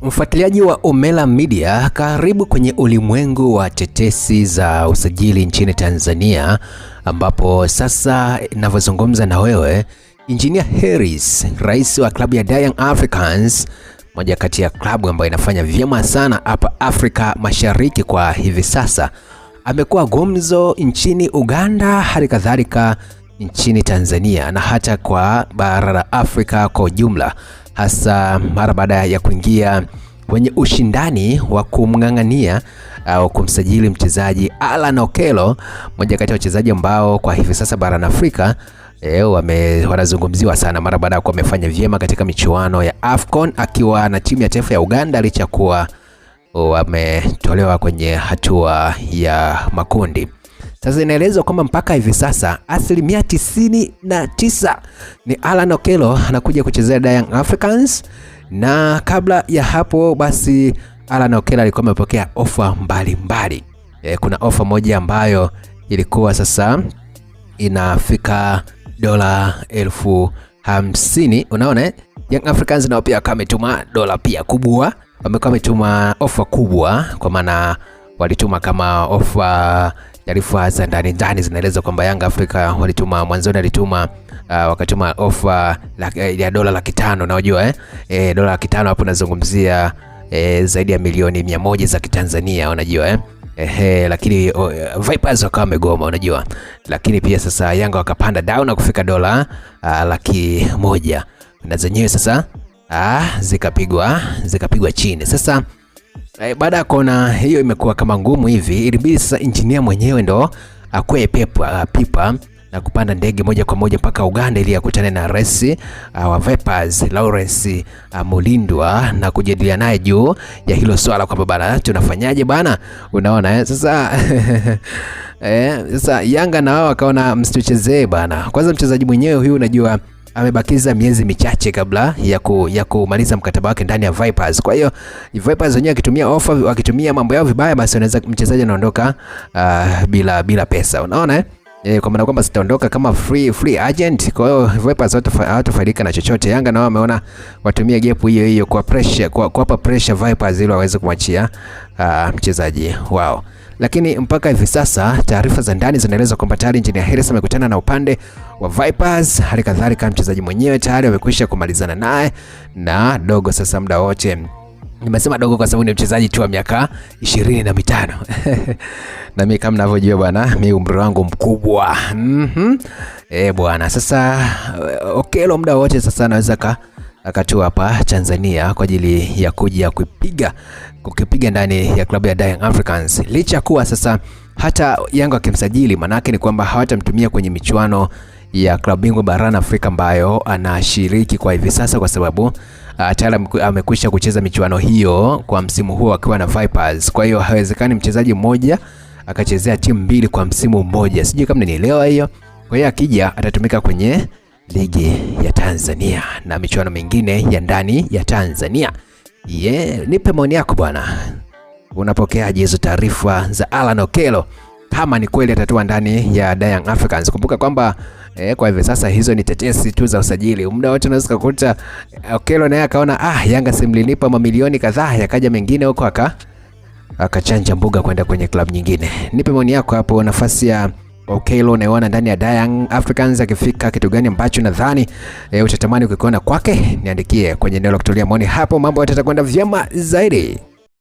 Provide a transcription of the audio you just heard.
Mfuatiliaji wa Omela Media, karibu kwenye ulimwengu wa tetesi za usajili nchini Tanzania, ambapo sasa ninavyozungumza na wewe, Engineer Hersi, rais wa klabu ya Young Africans, moja kati ya klabu ambayo inafanya vyema sana hapa Afrika Mashariki kwa hivi sasa, amekuwa gumzo nchini Uganda, hali kadhalika nchini Tanzania na hata kwa bara la Afrika kwa ujumla, hasa mara baada ya kuingia kwenye ushindani wa kumng'ang'ania au kumsajili mchezaji Alan Okello, moja kati ya wachezaji ambao kwa hivi sasa barani Afrika wanazungumziwa sana mara baada ya kuwa amefanya vyema katika michuano ya AFCON akiwa na timu ya taifa ya Uganda, licha kuwa wametolewa kwenye hatua ya makundi. Sasa inaelezwa kwamba mpaka hivi sasa 99% ni Alan Okello anakuja kuchezea Young Africans, na kabla ya hapo basi Alan Okello alikuwa amepokea ofa mbalimbali. Kuna ofa moja ambayo ilikuwa sasa inafika dola 50,000. Unaona, Young Africans nao pia kametuma dola pia kubwa, wamekuwa wametuma ofa kubwa, kwa maana walituma kama ofa. Taarifa za ndani zinaeleza kwamba Young Africa walituma mwanzoni, wakatuma ofa ya dola 500,000, na unajua dola 500,000 hapo nazungumzia zaidi ya milioni 100 za Kitanzania, unajua lakini Vipers wakawa wamegoma, unajua. Lakini pia sasa Yanga wakapanda down na kufika dola 100,000, na zenyewe sasa zikapigwa chini. Sasa baada ya kuona hiyo imekuwa kama ngumu hivi, ilibidi sasa engineer mwenyewe ndo akwe pipa na kupanda ndege moja kwa moja mpaka Uganda ili akutane na rais wa Vipers Lawrence Mulindwa na kujadiliana naye juu ya hilo swala kwamba bana tunafanyaje bana, unaona sasa sasa Yanga na wao wakaona msituchezee bana. Kwanza mchezaji mwenyewe huyu unajua amebakiza miezi michache kabla ya kumaliza mkataba wake ndani ya Vipers. Kwa hiyo Vipers wenyewe wakitumia offer, wakitumia mambo yao vibaya, basi wanaweza mchezaji anaondoka bila pesa, unaona kwa maana kwamba sitaondoka kama free agent. Kwa hiyo Vipers hawatafaidika na chochote. Yanga nao wameona watumia gap hiyo kuwapa pressure Vipers ili waweze kumwachia mchezaji wao. Lakini mpaka hivi sasa taarifa za ndani zinaeleza kwamba tayari Engineer Hersi amekutana na upande wa Vipers, hali kadhalika mchezaji mwenyewe tayari amekwisha kumalizana naye na dogo. Sasa muda wote, nimesema dogo kwa sababu ni mchezaji tu wa miaka 25 na mimi kama mnavyojua bwana, mimi umri wangu mkubwa. Bwana, sasa Okello muda wote sasa anaweza akatua hapa Tanzania kwa ajili ya kuja kukipiga ndani ya klabu ya Young Africans, licha kuwa sasa hata Yanga akimsajili, manake ni kwamba hawatamtumia kwenye michuano ya klabu bingwa barani Afrika ambayo anashiriki kwa hivi sasa, kwa sababu tayari amekwisha kucheza michuano hiyo kwa msimu huo akiwa na Vipers. Kwa hiyo haiwezekani mchezaji mmoja akachezea timu mbili kwa msimu mmoja, sijui kama nielewa hiyo. Kwa hiyo akija atatumika kwenye ligi ya Tanzania na michuano mingine ya ndani ya Tanzania. Nipe maoni yako bwana, unapokeaje hizo taarifa za Alan Okello, kama ni kweli atatua ndani ya Young Africans? Kumbuka kwamba kwa hivi sasa hizo ni tetesi tu za usajili. Muda wote unaweza kukuta Okello naye akaona Yanga simlinipa mamilioni kadhaa, yakaja mengine huko akachanja mbuga kwenda kwenye klabu nyingine. Nipe maoni yako hapo, nafasi ya Okello unaona ndani ya Young Africans akifika, kitu gani ambacho nadhani utatamani kukiona kwake? Niandikie kwenye eneo la kutolea maoni hapo, mambo yatakwenda vyema zaidi.